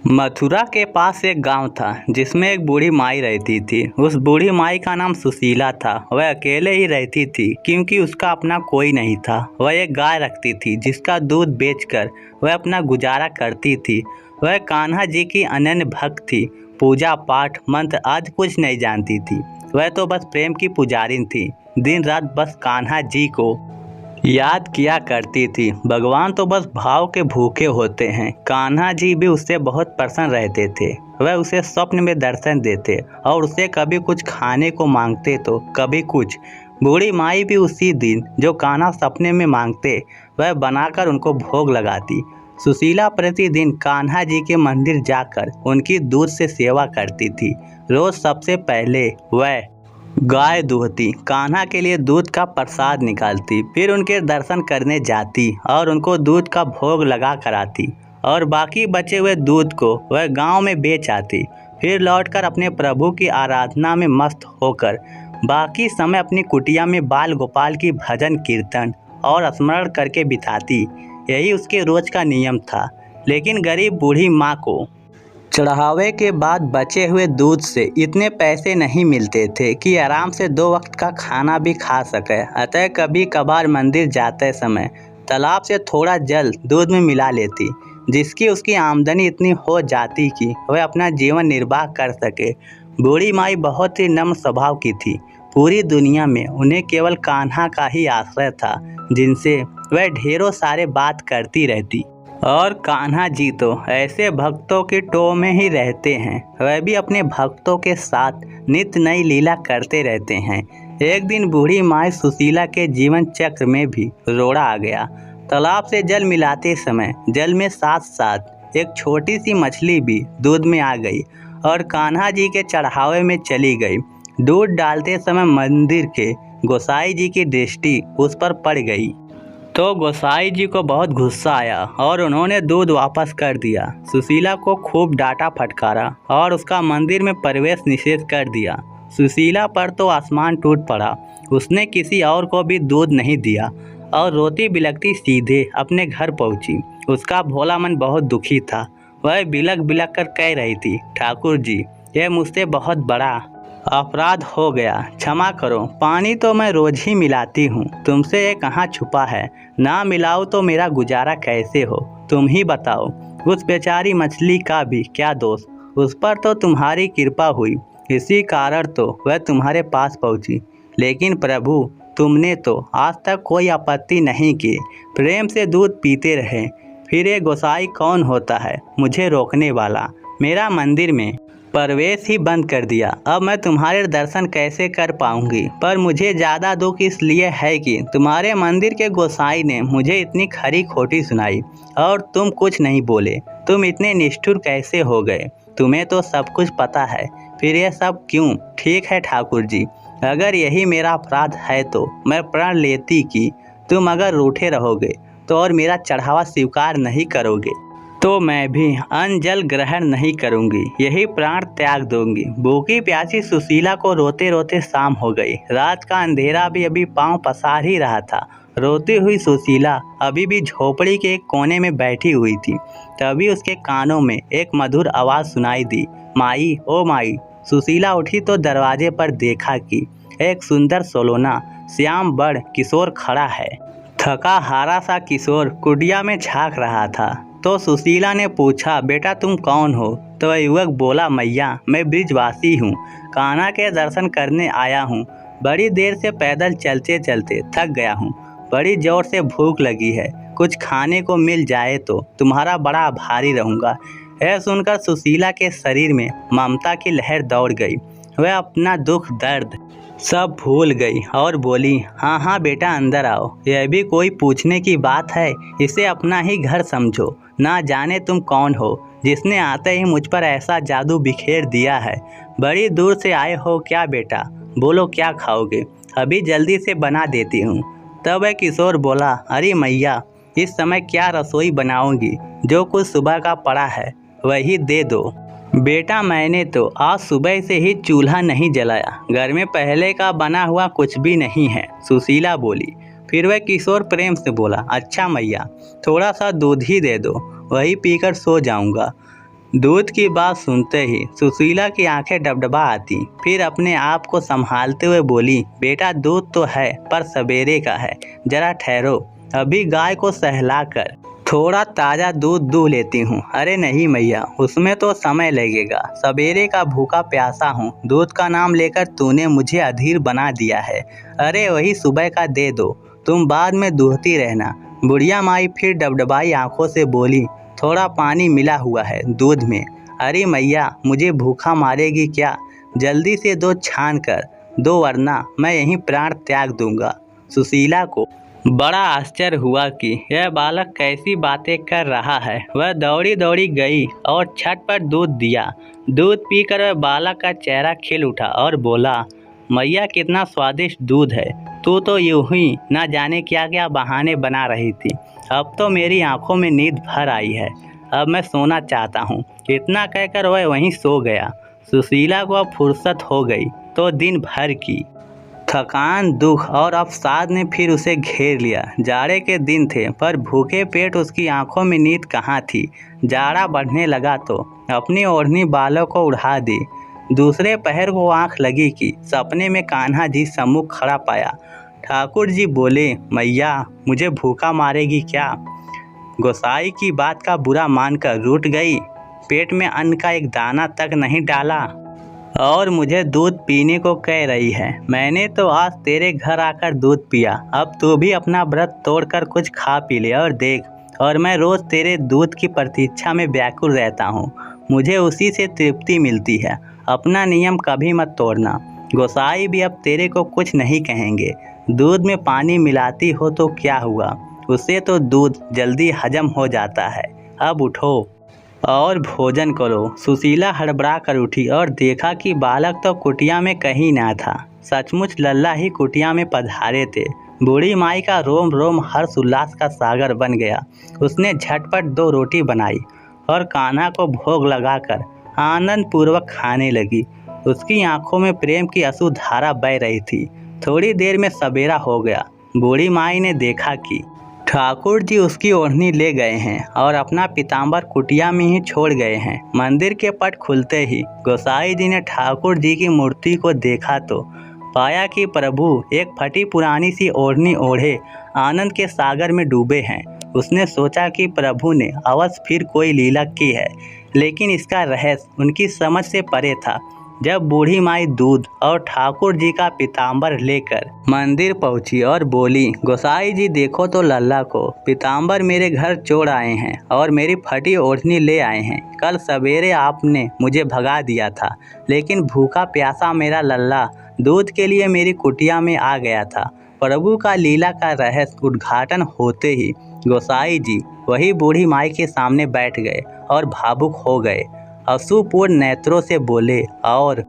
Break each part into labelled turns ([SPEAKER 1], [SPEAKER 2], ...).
[SPEAKER 1] मथुरा के पास एक गांव था जिसमें एक बूढ़ी माई रहती थी। उस बूढ़ी माई का नाम सुशीला था। वह अकेले ही रहती थी क्योंकि उसका अपना कोई नहीं था। वह एक गाय रखती थी जिसका दूध बेचकर वह अपना गुजारा करती थी। वह कान्हा जी की अनन्य भक्त थी। पूजा पाठ मंत्र आदि कुछ नहीं जानती थी। वह तो बस प्रेम की पुजारिन थी। दिन रात बस कान्हा जी को याद किया करती थी। भगवान तो बस भाव के भूखे होते हैं। कान्हा जी भी उससे बहुत प्रसन्न रहते थे। वह उसे स्वप्न में दर्शन देते और उसे कभी कुछ खाने को मांगते तो कभी कुछ। बूढ़ी माई भी उसी दिन जो कान्हा सपने में मांगते वह बनाकर उनको भोग लगाती। सुशीला प्रतिदिन कान्हा जी के मंदिर जाकर उनकी दूध से सेवा करती थी। रोज सबसे पहले वह गाय दूहती, कान्हा के लिए दूध का प्रसाद निकालती, फिर उनके दर्शन करने जाती और उनको दूध का भोग लगा कर आती और बाकी बचे हुए दूध को वह गांव में बेच आती। फिर लौटकर अपने प्रभु की आराधना में मस्त होकर बाकी समय अपनी कुटिया में बाल गोपाल की भजन कीर्तन और स्मरण करके बिताती। यही उसके रोज का नियम था। लेकिन गरीब बूढ़ी माँ को चढ़ावे के बाद बचे हुए दूध से इतने पैसे नहीं मिलते थे कि आराम से 2 वक्त का खाना भी खा सके। अतः कभी कभार मंदिर जाते समय तालाब से थोड़ा जल दूध में मिला लेती, जिसकी उसकी आमदनी इतनी हो जाती कि वह अपना जीवन निर्वाह कर सके। बूढ़ी माई बहुत ही नम्र स्वभाव की थी। पूरी दुनिया में उन्हें केवल कान्हा का ही आश्रय था, जिनसे वह ढेरों सारे बात करती रहती। और कान्हा जी तो ऐसे भक्तों की टोह में ही रहते हैं। वह भी अपने भक्तों के साथ नित्य नई लीला करते रहते हैं। एक दिन बूढ़ी माई सुशीला के जीवन चक्र में भी रोड़ा आ गया। तालाब से जल मिलाते समय जल में साथ साथ एक छोटी सी मछली भी दूध में आ गई और कान्हा जी के चढ़ावे में चली गई। दूध डालते समय मंदिर के गोसाई जी की दृष्टि उस पर पड़ गई तो गोसाई जी को बहुत गुस्सा आया और उन्होंने दूध वापस कर दिया। सुशीला को खूब डांटा फटकारा और उसका मंदिर में प्रवेश निषेध कर दिया। सुशीला पर तो आसमान टूट पड़ा। उसने किसी और को भी दूध नहीं दिया और रोती बिलखती सीधे अपने घर पहुंची। उसका भोला मन बहुत दुखी था। वह बिलख बिलख कर कह रही थी, ठाकुर जी, यह मुझसे बहुत बड़ा अपराध हो गया, क्षमा करो। पानी तो मैं रोज ही मिलाती हूँ, तुमसे ये कहाँ छुपा है। ना मिलाओ तो मेरा गुजारा कैसे हो, तुम ही बताओ। उस बेचारी मछली का भी क्या दोष, उस पर तो तुम्हारी कृपा हुई, इसी कारण तो वह तुम्हारे पास पहुँची। लेकिन प्रभु, तुमने तो आज तक कोई आपत्ति नहीं की, प्रेम से दूध पीते रहे। फिर ये गोसाई कौन होता है मुझे रोकने वाला? मेरा मंदिर में प्रवेश ही बंद कर दिया। अब मैं तुम्हारे दर्शन कैसे कर पाऊंगी? पर मुझे ज़्यादा दुख इसलिए है कि तुम्हारे मंदिर के गोसाई ने मुझे इतनी खरी खोटी सुनाई और तुम कुछ नहीं बोले। तुम इतने निष्ठुर कैसे हो गए? तुम्हें तो सब कुछ पता है, फिर यह सब क्यों? ठीक है ठाकुर जी, अगर यही मेरा अपराध है तो मैं प्रण लेती कि तुम अगर रूठे रहोगे तो और मेरा चढ़ावा स्वीकार नहीं करोगे तो मैं भी अन्न जल ग्रहण नहीं करूंगी, यही प्राण त्याग दूंगी। भूखी प्यासी सुशीला को रोते रोते शाम हो गई। रात का अंधेरा भी अभी पांव पसार ही रहा था। रोती हुई सुशीला अभी भी झोपड़ी के एक कोने में बैठी हुई थी। तभी उसके कानों में एक मधुर आवाज़ सुनाई दी, माई, ओ माई। सुशीला उठी तो दरवाजे पर देखा कि एक सुंदर सोलोना श्याम बड़ किशोर खड़ा है। थका हारा सा किशोर कुटिया में झांक रहा था। तो सुशीला ने पूछा, बेटा तुम कौन हो? तो वह युवक बोला, मैया, मैं ब्रिजवासी हूँ, कान्हा के दर्शन करने आया हूँ। बड़ी देर से पैदल चलते चलते थक गया हूँ, बड़ी जोर से भूख लगी है, कुछ खाने को मिल जाए तो तुम्हारा बड़ा आभारी रहूँगा। यह सुनकर सुशीला के शरीर में ममता की लहर दौड़ गई। वह अपना दुख दर्द सब भूल गई और बोली, हाँ हाँ बेटा, अंदर आओ। यह भी कोई पूछने की बात है? इसे अपना ही घर समझो। ना जाने तुम कौन हो, जिसने आते ही मुझ पर ऐसा जादू बिखेर दिया है। बड़ी दूर से आए हो क्या बेटा? बोलो क्या खाओगे, अभी जल्दी से बना देती हूँ। तब वह किशोर बोला, अरे मैया, इस समय क्या रसोई बनाऊंगी? जो कुछ सुबह का पड़ा है वही दे दो। बेटा, मैंने तो आज सुबह से ही चूल्हा नहीं जलाया, घर में पहले का बना हुआ कुछ भी नहीं है, सुशीला बोली। फिर वह किशोर प्रेम से बोला, अच्छा मैया, थोड़ा सा दूध ही दे दो, वही पीकर सो जाऊंगा। दूध की बात सुनते ही सुशीला की आंखें डबडबा आती। फिर अपने आप को संभालते हुए बोली, बेटा दूध तो है पर सवेरे का है, जरा ठहरो, अभी गाय को सहलाकर थोड़ा ताज़ा दूध दूह लेती हूँ। अरे नहीं मैया, उसमें तो समय लगेगा, सवेरे का भूखा प्यासा हूँ, दूध का नाम लेकर तूने मुझे अधीर बना दिया है। अरे वही सुबह का दे दो, तुम बाद में दूहती रहना। बुढ़िया माई फिर डबडबाई आंखों से बोली, थोड़ा पानी मिला हुआ है दूध में। अरे मैया, मुझे भूखा मारेगी क्या, जल्दी से दो छान कर दो वरना मैं यहीं प्राण त्याग दूंगा। सुशीला को बड़ा आश्चर्य हुआ कि यह बालक कैसी बातें कर रहा है। वह दौड़ी दौड़ी गई और झटपट दूध दिया। दूध पीकर वह बालक का चेहरा खिल उठा और बोला, मैया कितना स्वादिष्ट दूध है, तू तो यूं ही ना जाने क्या क्या बहाने बना रही थी। अब तो मेरी आंखों में नींद भर आई है, अब मैं सोना चाहता हूँ। इतना कहकर वह वहीं सो गया। सुशीला को अब फुर्सत हो गई तो दिन भर की थकान, दुख और अवसाद ने फिर उसे घेर लिया। जाड़े के दिन थे पर भूखे पेट उसकी आंखों में नींद कहाँ थी। जाड़ा बढ़ने लगा तो अपनी ओढ़नी बालों को उड़ा दी। दूसरे पहर को आंख लगी कि सपने में कान्हा जी सम्मुख खड़ा पाया। ठाकुर जी बोले, मैया मुझे भूखा मारेगी क्या। गोसाई की बात का बुरा मानकर रूठ गई। पेट में अन्न का एक दाना तक नहीं डाला और मुझे दूध पीने को कह रही है। मैंने तो आज तेरे घर आकर दूध पिया, अब तू भी अपना व्रत तोड़कर कुछ खा पी ले और देख। और मैं रोज़ तेरे दूध की प्रतीक्षा में व्याकुल रहता हूँ, मुझे उसी से तृप्ति मिलती है। अपना नियम कभी मत तोड़ना। गोसाई भी अब तेरे को कुछ नहीं कहेंगे। दूध में पानी मिलाती हो तो क्या हुआ, उससे तो दूध जल्दी हजम हो जाता है। अब उठो और भोजन करो। सुशीला हड़बड़ा कर उठी और देखा कि बालक तो कुटिया में कहीं ना था। सचमुच लल्ला ही कुटिया में पधारे थे। बूढ़ी माई का रोम रोम हर्ष उल्लास का सागर बन गया। उसने झटपट 2 रोटी बनाई और कान्हा को भोग लगाकर आनंद पूर्वक खाने लगी। उसकी आंखों में प्रेम की अश्रु धारा बह रही थी। थोड़ी देर में सवेरा हो गया। बूढ़ी माई ने देखा कि ठाकुर जी उसकी ओढ़नी ले गए हैं और अपना पीताम्बर कुटिया में ही छोड़ गए हैं। मंदिर के पट खुलते ही गोसाई जी ने ठाकुर जी की मूर्ति को देखा तो पाया कि प्रभु एक फटी पुरानी सी ओढ़नी ओढ़े आनंद के सागर में डूबे हैं। उसने सोचा कि प्रभु ने अवश्य फिर कोई लीला की है, लेकिन इसका रहस्य उनकी समझ से परे था। जब बूढ़ी माई दूध और ठाकुर जी का पीताम्बर लेकर मंदिर पहुंची और बोली, गोसाई जी देखो तो लल्ला को, पीताम्बर मेरे घर छोड़ आए हैं और मेरी फटी ओढ़नी ले आए हैं। कल सवेरे आपने मुझे भगा दिया था, लेकिन भूखा प्यासा मेरा लल्ला दूध के लिए मेरी कुटिया में आ गया था। प्रभु का लीला का रहस्य उद्घाटन होते ही गोसाई जी वही बूढ़ी माई के सामने बैठ गए और भावुक हो गए। अश्रुपूर्ण नेत्रों से बोले, और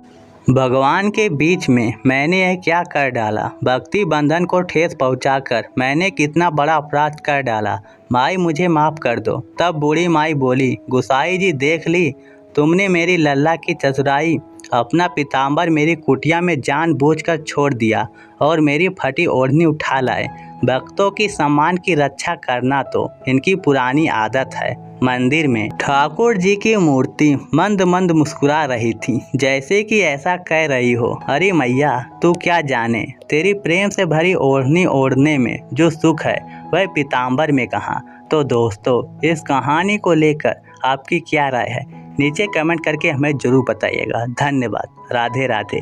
[SPEAKER 1] भगवान के बीच में मैंने यह क्या कर डाला। भक्ति बंधन को ठेस पहुंचाकर मैंने कितना बड़ा अपराध कर डाला। माई मुझे माफ़ कर दो। तब बूढ़ी माई बोली, गोसाई जी देख ली तुमने मेरी लल्ला की चतुराई। अपना पीताम्बर मेरी कुटिया में जानबूझकर छोड़ दिया और मेरी फटी ओढ़नी उठा लाए। भक्तों की सम्मान की रक्षा करना तो इनकी पुरानी आदत है। मंदिर में ठाकुर जी की मूर्ति मंद मंद मुस्कुरा रही थी, जैसे कि ऐसा कह रही हो, अरे मैया तू क्या जाने, तेरी प्रेम से भरी ओढ़नी ओढ़ने में जो सुख है वह पीताम्बर में कहाँ। तो दोस्तों, इस कहानी को लेकर आपकी क्या राय है, नीचे कमेंट करके हमें ज़रूर बताइएगा। धन्यवाद। राधे राधे।